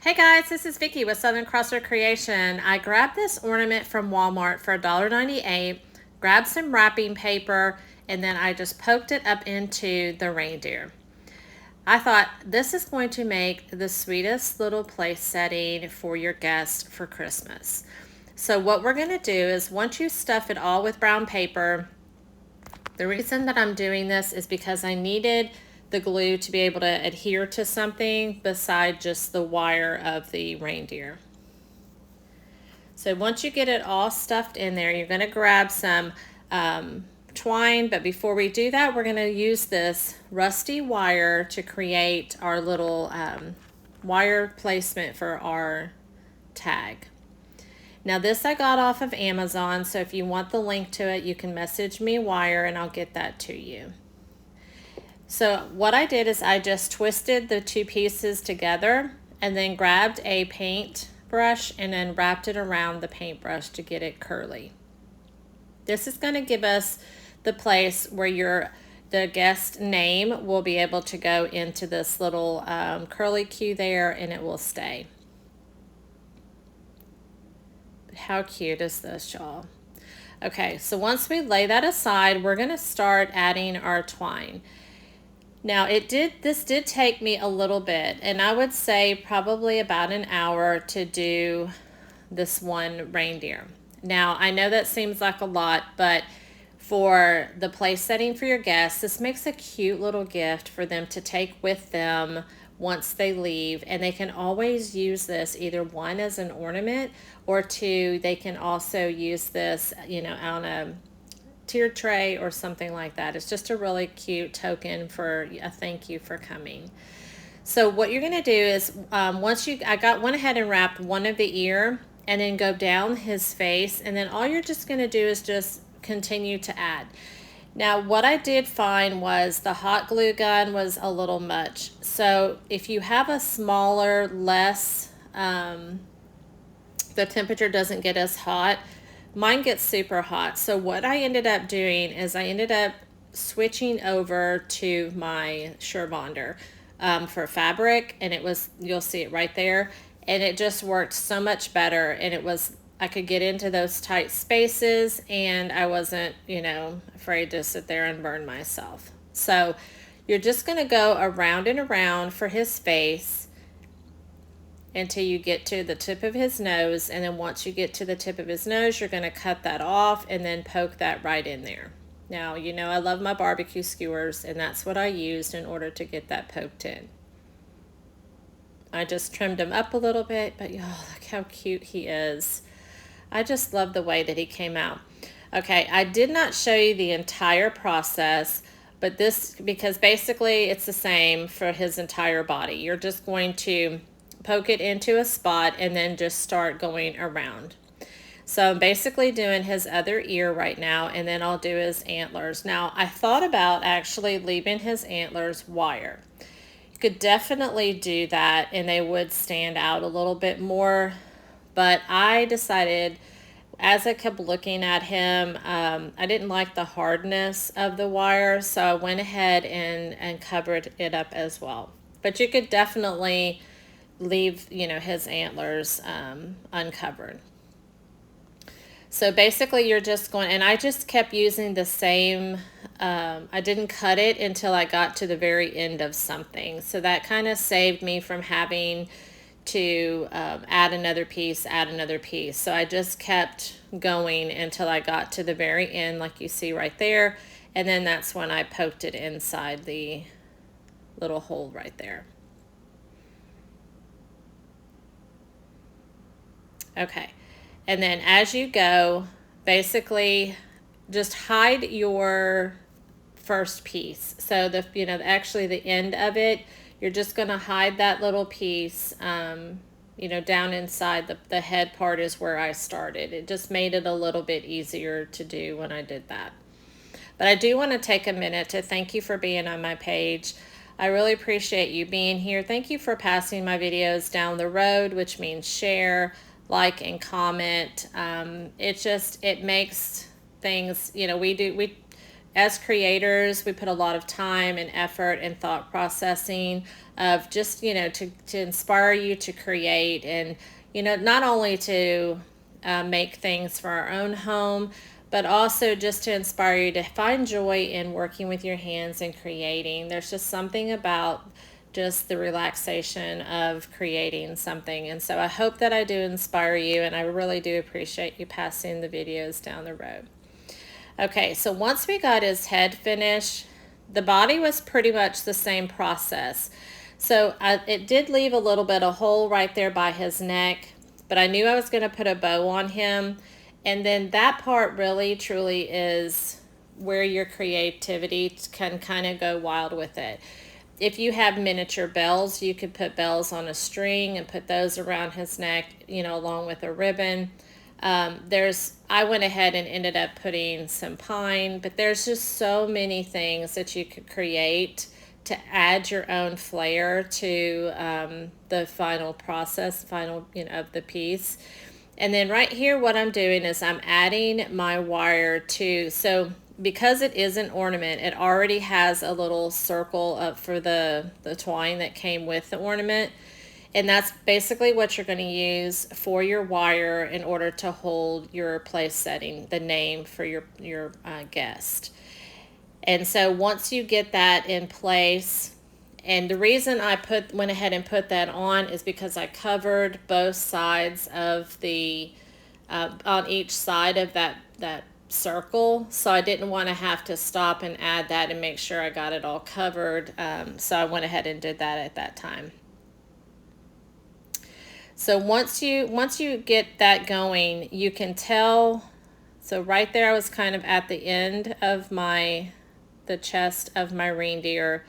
Hey guys, this is Vicki with Southern Crosser Creation. I grabbed this ornament from Walmart for $1.98, grabbed some wrapping paper, and then I just poked it up into the reindeer. I thought this is going to make the sweetest little place setting for your guest for Christmas. So what we're going to do is once you stuff it all with brown paper, the reason that I'm doing this is because I needed the glue to be able to adhere to something beside just the wire of the reindeer. So once you get it all stuffed in there, you're going to grab some twine, but before we do that, we're going to use this rusty wire to create our little wire placement for our tag. Now this I got off of Amazon, so if you want the link to it, you can message me wire and I'll get that to you. So what I did is I just twisted the two pieces together and then grabbed a paint brush and then wrapped it around the paintbrush to get it curly. This is going to give us the place where the guest name will be able to go into this little curly Q there, and it will stay. How cute is this, y'all? Okay, so once we lay that aside, we're going to start adding our twine. Now this did take me a little bit, and I would say probably about an hour to do this one reindeer. Now I know that seems like a lot, but for the place setting for your guests, this makes a cute little gift for them to take with them once they leave, and they can always use this, either one as an ornament, or two, they can also use this, on a tier tray or something like that. It's just a really cute token for a thank you for coming. So what you're going to do is I went ahead and wrapped one of the ear and then go down his face, and then all you're just going to do is just continue to add. Now what I did find was the hot glue gun was a little much. So if you have a smaller, less, the temperature doesn't get as hot. Mine gets super hot. So what I ended up doing is I ended up switching over to my Surebonder for fabric, and you'll see it right there, and it just worked so much better, and I could get into those tight spaces, and I wasn't, afraid to sit there and burn myself. So you're just going to go around and around for his face until you get to the tip of his nose, and then once you get to the tip of his nose, you're going to cut that off and then poke that right in there. Now, I love my barbecue skewers, and that's what I used in order to get that poked in. I just trimmed him up a little bit, but y'all, look how cute he is. I just love the way that he came out. Okay, I did not show you the entire process, but because basically it's the same for his entire body. You're just going to poke it into a spot and then just start going around. So I'm basically doing his other ear right now, and then I'll do his antlers. Now I thought about actually leaving his antlers wire. You could definitely do that and they would stand out a little bit more, but I decided, as I kept looking at him, I didn't like the hardness of the wire, so I went ahead and covered it up as well. But you could definitely leave, his antlers uncovered. So basically you're just going, and I just kept using the same, I didn't cut it until I got to the very end of something. So that kind of saved me from having to add another piece. So I just kept going until I got to the very end, like you see right there. And then that's when I poked it inside the little hole right there. Okay, and then as you go, basically just hide your first piece. So actually the end of it, you're just going to hide that little piece, down inside the head part is where I started. It just made it a little bit easier to do when I did that. But I do want to take a minute to thank you for being on my page. I really appreciate you being here. Thank you for passing my videos down the road, which means share, like, and comment. It makes things, we as creators, we put a lot of time and effort and thought processing of just, to inspire you to create and, not only to make things for our own home, but also just to inspire you to find joy in working with your hands and creating. There's just something about just the relaxation of creating something. And so I hope that I do inspire you, and I really do appreciate you passing the videos down the road. Okay, so once we got his head finished, the body was pretty much the same process. So it did leave a little bit of hole right there by his neck, but I knew I was going to put a bow on him. And then that part really truly is where your creativity can kind of go wild with it. If you have miniature bells, you could put bells on a string and put those around his neck, along with a ribbon. I went ahead and ended up putting some pine, but there's just so many things that you could create to add your own flair to the final process, of the piece. And then right here, what I'm doing is I'm adding my wire so because it is an ornament, it already has a little circle up for the twine that came with the ornament. And that's basically what you're going to use for your wire in order to hold your place setting, the name for your guest. And so once you get that in place, and the reason I went ahead and put that on is because I covered both sides of the on each side of that circle, so I didn't want to have to stop and add that and make sure I got it all covered. So I went ahead and did that at that time. So once you get that going, you can tell. So right there, I was kind of at the end of the chest of my reindeer.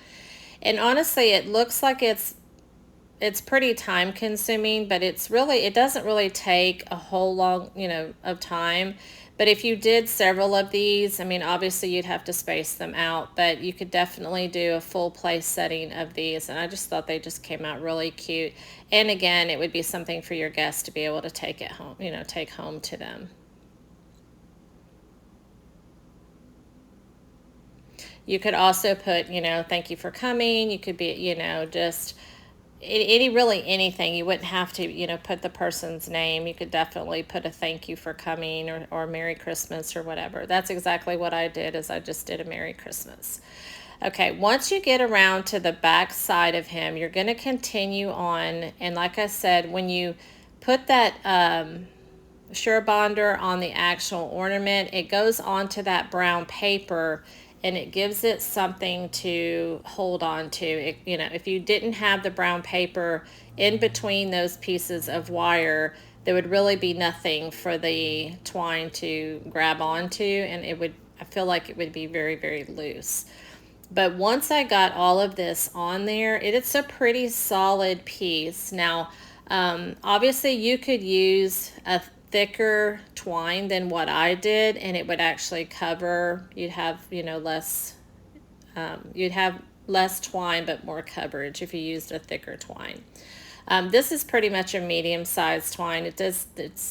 And honestly, it looks like it's pretty time consuming, but it doesn't really take a whole long, of time. But if you did several of these, I mean, obviously you'd have to space them out, but you could definitely do a full place setting of these. And I just thought they just came out really cute. And again, it would be something for your guests to be able to take it home, take home to them. You could also put, thank you for coming. You could be, just anything. You wouldn't have to, put the person's name. You could definitely put a thank you for coming or Merry Christmas or whatever. That's exactly what I did, is I just did a Merry Christmas. Okay, once you get around to the back side of him, you're going to continue on. And like I said, when you put that Surebonder on the actual ornament, it goes onto that brown paper and it gives it something to hold on to. If you didn't have the brown paper in between those pieces of wire, there would really be nothing for the twine to grab onto, and I feel like it would be very, very loose. But once I got all of this on there, it's a pretty solid piece. Now, obviously you could use a thicker twine than what I did, and it would actually cover, you'd have less twine but more coverage if you used a thicker twine. This is pretty much a medium-sized twine.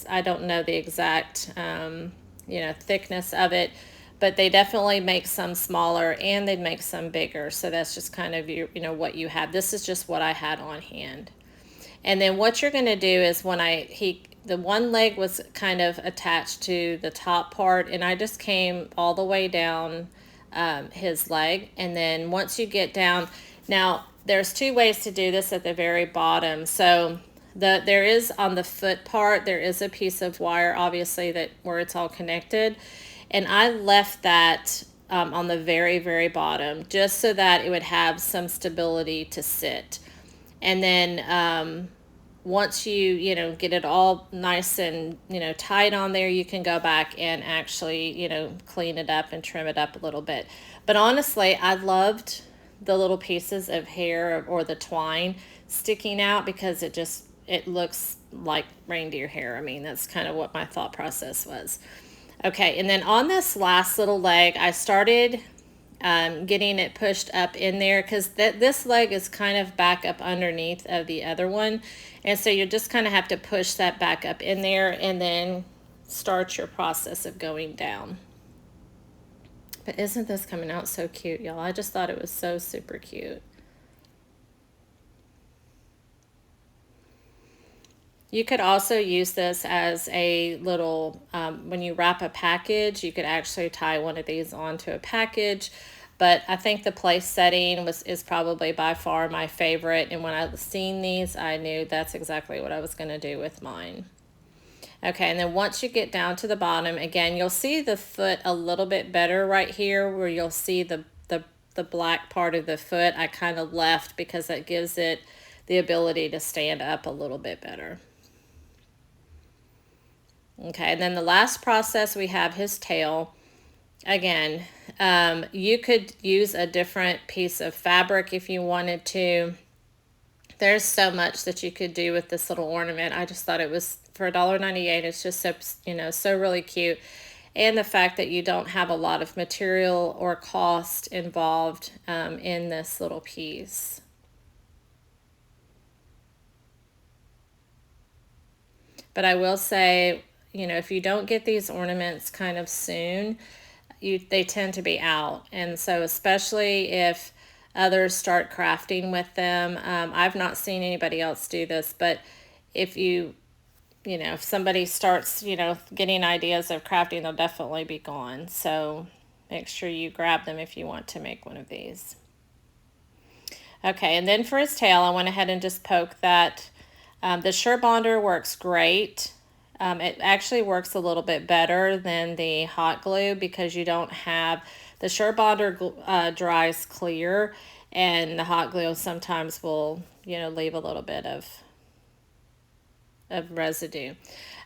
I don't know the exact thickness of it, but they definitely make some smaller and they make some bigger, so that's just kind of what you have. This is just what I had on hand. And then what you're going to do is the one leg was kind of attached to the top part, and I just came all the way down his leg. And then once you get down, now there's two ways to do this at the very bottom. So there is on the foot part, there is a piece of wire, obviously, where it's all connected. And I left that on the very, very bottom, just so that it would have some stability to sit. And then once you get it all nice and tight on there, you can go back and actually clean it up and trim it up a little bit. But honestly, I loved the little pieces of hair or the twine sticking out, because it looks like reindeer hair. I mean, that's kind of what my thought process was. Okay, and then on this last little leg, I started getting it pushed up in there, because this leg is kind of back up underneath of the other one. And so you just kind of have to push that back up in there and then start your process of going down. But isn't this coming out so cute, y'all? I just thought it was so super cute. You could also use this as a little, when you wrap a package, you could actually tie one of these onto a package. But I think the place setting is probably by far my favorite. And when I seen these, I knew that's exactly what I was going to do with mine. Okay, and then once you get down to the bottom, again, you'll see the foot a little bit better right here where you'll see the black part of the foot. I kind of left because that gives it the ability to stand up a little bit better. Okay, and then the last process we have his tail. Again, you could use a different piece of fabric if you wanted to. There's so much that you could do with this little ornament. I just thought it was, for $1.98, it's just so, so really cute. And the fact that you don't have a lot of material or cost involved in this little piece. But I will say, if you don't get these ornaments kind of soon, they tend to be out. And so especially if others start crafting with them, I've not seen anybody else do this, but if if somebody starts, getting ideas of crafting, they'll definitely be gone. So make sure you grab them if you want to make one of these. Okay, and then for his tail, I went ahead and just poked that. The Surebonder works great. It actually works a little bit better than the hot glue because you don't have, the Surebonder dries clear, and the hot glue sometimes will, leave a little bit of residue.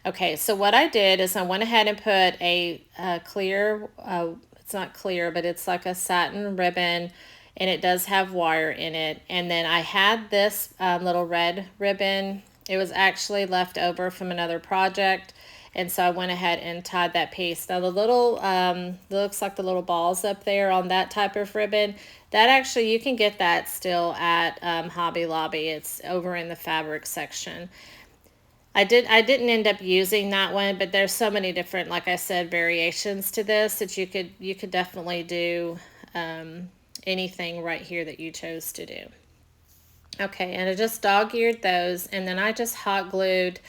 Okay, so what I did is I went ahead and put a clear, it's not clear, but it's like a satin ribbon, and it does have wire in it. And then I had this little red ribbon. It was actually left over from another project, and so I went ahead and tied that piece. Now the little, looks like the little balls up there on that type of ribbon, that actually, you can get that still at Hobby Lobby. It's over in the fabric section. I didn't end up using that one, but there's so many different, like I said, variations to this that you could definitely do anything right here that you chose to do. Okay, and I just dog-eared those, and then I just hot glued,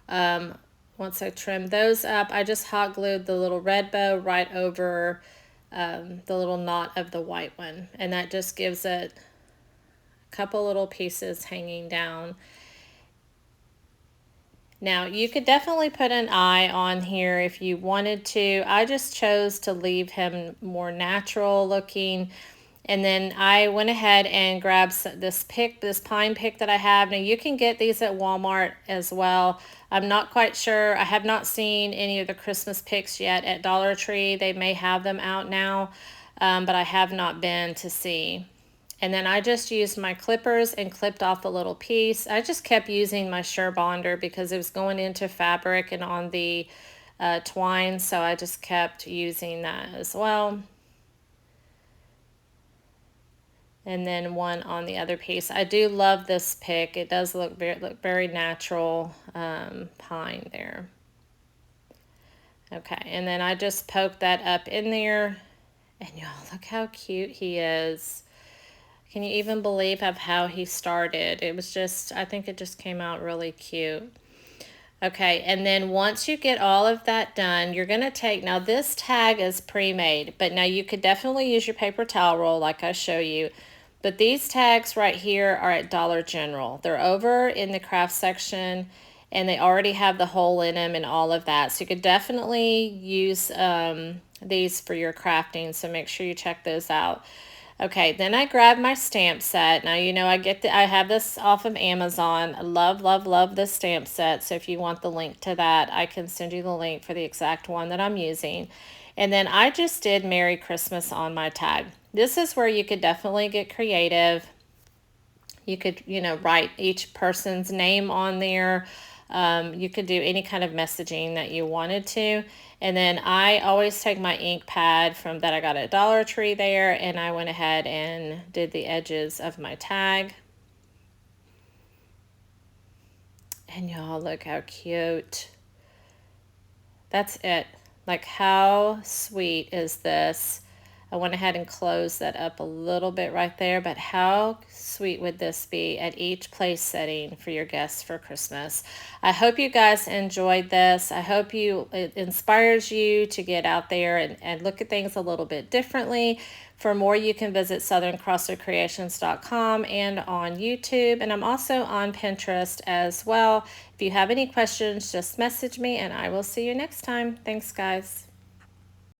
once I trimmed those up, I just hot glued the little red bow right over the little knot of the white one, and that just gives it a couple little pieces hanging down. Now, you could definitely put an eye on here if you wanted to. I just chose to leave him more natural looking. And then I went ahead and grabbed this pine pick that I have. Now, you can get these at Walmart as well. I'm not quite sure. I have not seen any of the Christmas picks yet at Dollar Tree. They may have them out now, but I have not been to see. And then I just used my clippers and clipped off the little piece. I just kept using my Surebonder because it was going into fabric and on the twine, so I just kept using that as well. And then one on the other piece. I do love this pick. It does look very natural pine there. Okay, and then I just poked that up in there. And y'all, look how cute he is. Can you even believe of how he started? It was just, I think it just came out really cute. Okay, and then once you get all of that done, you're going to take, now this tag is pre-made, but now you could definitely use your paper towel roll like I show you. But these tags right here are at Dollar General. They're over in the craft section, and they already have the hole in them and all of that. So you could definitely use these for your crafting, so make sure you check those out. Okay, then I grabbed my stamp set. Now, I have this off of Amazon. I love, love, love this stamp set. So if you want the link to that, I can send you the link for the exact one that I'm using. And then I just did Merry Christmas on my tag. This is where you could definitely get creative. You could, write each person's name on there. You could do any kind of messaging that you wanted to. And then I always take my ink pad that I got at Dollar Tree there, and I went ahead and did the edges of my tag. And y'all, look how cute. That's it. Like, how sweet is this? I went ahead and closed that up a little bit right there, but how sweet would this be at each place setting for your guests for Christmas? I hope you guys enjoyed this. I hope it inspires you to get out there and look at things a little bit differently. For more, you can visit southerncrossroadcreations.com and on YouTube. And I'm also on Pinterest as well. If you have any questions, just message me and I will see you next time. Thanks, guys.